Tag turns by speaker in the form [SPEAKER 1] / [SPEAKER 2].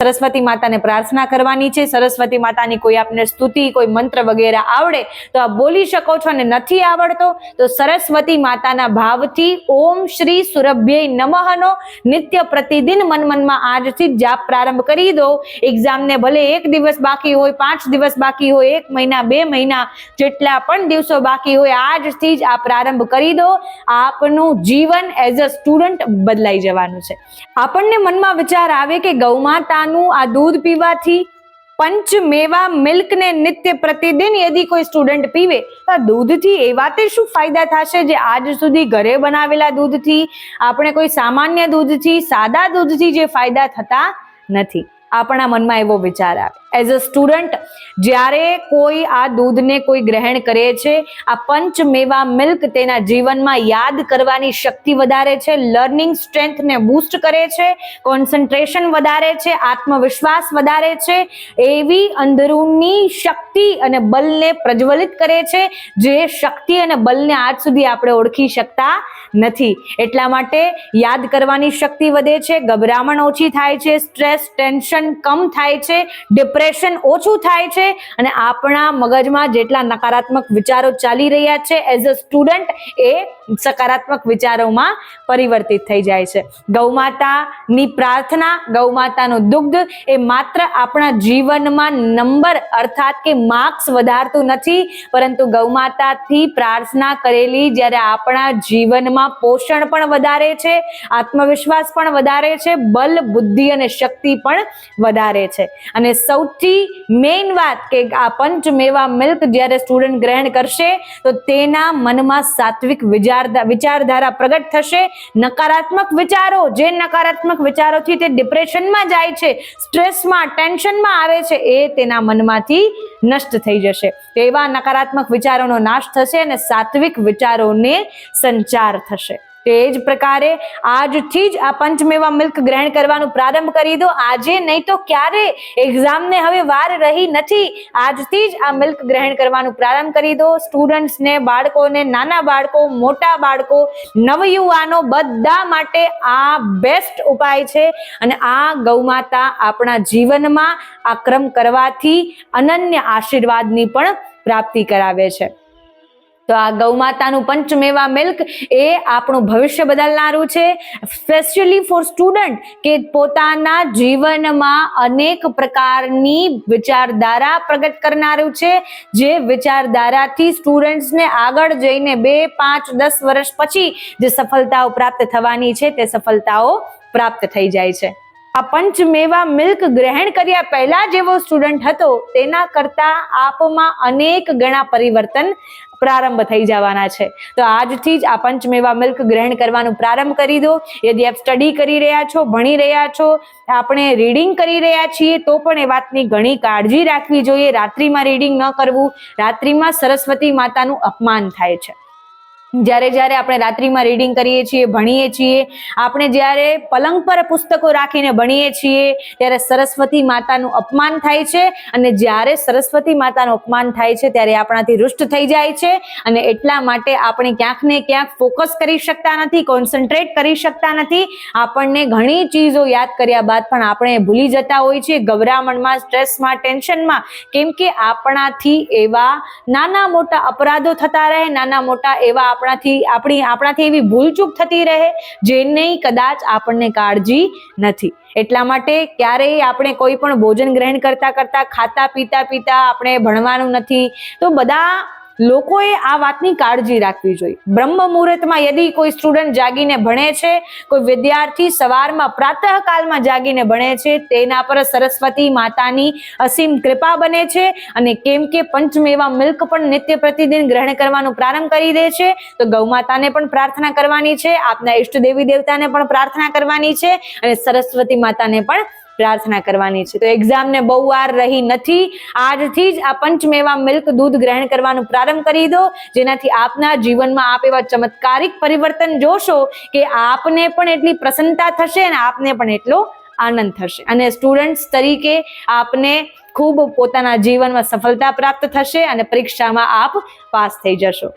[SPEAKER 1] સરસ્વતી માતાને પ્રાર્થના કરવાની છે। સરસ્વતી માતાની કોઈ આપને સ્તુતિ, કોઈ મંત્ર વગેરે આવડે તો આપ બોલી શકો છો, અને નથી આવડતો તો સરસ્વતી માતાના ભાવથી ઓમ શ્રી સુરભ્યય નમઃનો નિત્ય પ્રતિદિન મનમાં આજથી જાપ પ્રારંભ કરી દો। એક્ઝામને ભલે 1 દિવસ બાકી હોય, 5 દિવસ બાકી હોય, 1 મહિના, 2 મહિના, જેટલા પણ દિવસો બાકી હોય, આજથી જ આ પ્રારંભ કરી દો। આપનું જીવન એઝ અ સ્ટુડન્ટ બદલાઈ જવાનું છે। આપણને મનમાં વિચાર આવે કે ગૌમાતાનું આ દૂધ પીવાથી, પંચમેવા મિલ્ક ને નિત્ય પ્રતિદિન યદિ કોઈ સ્ટુડન્ટ પીવે તો દૂધથી એવા તે શું ફાયદા થશે જે આજ સુધી ઘરે બનાવેલા દૂધથી, આપણે કોઈ સામાન્ય દૂધથી, સાદા દૂધથી જે ફાયદા થતા નથી। આપણા મનમાં એવો વિચાર આવે। એઝ અ સ્ટુડન્ટ જ્યારે કોઈ આ દૂધને કોઈ ગ્રહણ કરે છે, આ પંચમેવા મિલ્ક તેના જીવનમાં યાદ કરવાની શક્તિ વધારે છે, લર્નિંગ સ્ટ્રેન્થને બૂસ્ટ કરે છે, કોન્સન્ટ્રેશન વધારે છે, આત્મવિશ્વાસ વધારે છે, એવી અંદરૂની શક્તિ અને બલને પ્રજ્વલિત કરે છે, જે શક્તિ અને બલને આજ સુધી આપણે ઓળખી શકતા નથી। એટલા માટે યાદ કરવાની શક્તિ વધે છે, ગભરામણ ઓછી થાય છે, સ્ટ્રેસ, ટેન્શન કમ થાય છે, ડિપ્રેશન ઓછું થાય છે, અને આપણા મગજમાં જેટલા નકારાત્મક વિચારો ચાલી રહ્યા છે એઝ અ સ્ટુડન્ટ એ સકારાત્મક વિચારોમાં પરિવર્તિત થઈ જાય છે। ગૌમાતાની પ્રાર્થના, ગૌમાતાનું દુગ્ધ એ માત્ર આપણા જીવનમાં નંબર અર્થાત કે માર્ક્સ વધારતું નથી, પરંતુ ગૌમાતાથી પ્રાર્થના કરેલી જ્યારે આપણા જીવનમાં પોષણ પણ વધારે છે, આત્મવિશ્વાસ પણ વધારે છે, બલ, બુદ્ધિ અને શક્તિ પણ વધારે છે। અને સૌથી મેઇન વાત કે આ પંચમેવા મિલ્ક જ્યારે સ્ટુડન્ટ ગ્રહણ કરશે તો તેના મનમાં સાત્વિક વિચારધારા પ્રગટ થશે। નકારાત્મક વિચારો, જે નકારાત્મક વિચારોથી તે ડિપ્રેશનમાં જાય છે, સ્ટ્રેસમાં, ટેન્શનમાં આવે છે, એ તેના મનમાંથી નષ્ટ થઈ જશે। એવા નકારાત્મક વિચારોનો નાશ થશે અને સાત્વિક વિચારોને સંચાર થશે। તે જ પ્રકારે આજથી જ આ પંચમેવા મિલ્ક ગ્રહણ કરવાનું પ્રારંભ કરી દો। આજે નહીં તો ક્યારે, એક્ઝામને હવે વાર રહી નથી, આજથી જ આ મિલ્ક ગ્રહણ કરવાનું પ્રારંભ કરી દો। સ્ટુડન્ટ્સને, બાળકોને, નાના બાળકો, મોટા બાળકો, નવયુવાનો બધા માટે આ બેસ્ટ ઉપાય છે, અને આ ગૌમાતા આપણા જીવનમાં આ ક્રમ કરવાથી અનન્ય આશીર્વાદની પણ પ્રાપ્તિ કરાવે છે। તો આ ગૌમાતાનું પંચમેવા મિલ્ક એ આપણું ભવિષ્ય બદલનારું છે, સ્પેશિયલી ફોર સ્ટુડન્ટ કે પોતાના જીવનમાં અનેક પ્રકારની વિચારધારા પ્રગટ કરનારું છે, જે વિચારધારાથી સ્ટુડન્ટ્સને આગળ જઈને 2, 5, 10 વર્ષ પછી જે સફળતાઓ પ્રાપ્ત થવાની છે તે સફળતાઓ પ્રાપ્ત થઈ જાય છે। આ પંચમેવા મિલ્ક ગ્રહણ કર્યા પહેલા જેવો સ્ટુડન્ટ હતો તેના કરતા આપમાં અનેક ગણા પરિવર્તન પ્રારંભ થઈ જવાના છે। તો આજથી જ આ પંચમેવા મિલ્ક ગ્રહણ કરવાનું પ્રારંભ કરી દો। યદિ આપ સ્ટડી કરી રહ્યા છો, ભણી રહ્યા છો, આપણે રીડિંગ કરી રહ્યા છીએ તો પણ એ વાતની ઘણી કાળજી રાખવી જોઈએ। રાત્રિમાં રીડિંગ ન કરવું, રાત્રિમાં સરસ્વતી માતાનું અપમાન થાય છે। જ્યારે આપણે રાત્રિમાં રીડિંગ કરીએ છીએ, ભણીએ છીએ, આપણે જ્યારે પલંગ પર પુસ્તકો રાખીને ભણીએ છીએ ત્યારે સરસ્વતી માતાનું અપમાન થાય છે, અને જ્યારે સરસ્વતી માતાનું અપમાન થાય છે ત્યારે આપણાથી રૂષ્ટ થઈ જાય છે, અને એટલા માટે આપણે ક્યાંક ને ક્યાંક ફોકસ કરી શકતા નથી, કોન્સન્ટ્રેટ કરી શકતા નથી। આપણને ઘણી ચીજો યાદ કર્યા બાદ પણ આપણે ભૂલી જતા હોય છે, ગભરામણમાં, સ્ટ્રેસમાં, ટેન્શનમાં, કેમ કે આપણાથી એવા નાના મોટા અપરાધો થતા રહે, નાના મોટા એવા આપણાથી એવી ભૂલચૂક થતી રહે જેની કદાચ આપણને કાળજી નથી। એટલા માટે ક્યારેય આપણે કોઈ પણ ભોજન ગ્રહણ કરતા ખાતા પીતા આપણે ભણવાનું નથી, તો બધા લોકોએ આ વાતની કાળજી રાખવી જોઈએ। બ્રહ્મ મુહૂર્તમાં યદિ કોઈ સ્ટુડન્ટ જાગીને ભણે છે, કોઈ વિદ્યાર્થી સવારમાં પ્રાતઃકાલમાં જાગીને ભણે છે, તેના પર સરસ્વતી માતાની અસીમ કૃપા બને છે, અને કેમ કે પંચમેવા મિલ્ક પણ નિત્ય પ્રતિદિન ગ્રહણ કરવાનું પ્રારંભ કરી દે છે, તો ગૌમાતાને પણ પ્રાર્થના કરવાની છે, આપના ઈષ્ટ દેવી દેવતાને પણ પ્રાર્થના કરવાની છે, અને સરસ્વતી માતાને પણ પ્રાર્થના કરવાની છે। તો એક્ઝામને બહુ વાર રહી નથી, આજથી જ આ પંચમેવા મિલ્ક દૂધ ગ્રહણ કરવાનું પ્રારંભ કરી દો, જેનાથી આપના જીવનમાં આપ એવા ચમત્કારિક પરિવર્તન જોશો કે આપને પણ એટલી પ્રસન્નતા થશે અને આપને પણ એટલો આનંદ થશે, અને સ્ટુડન્ટ્સ તરીકે આપને ખૂબ પોતાના જીવનમાં સફળતા પ્રાપ્ત થશે અને પરીક્ષામાં આપ પાસ થઈ જશો।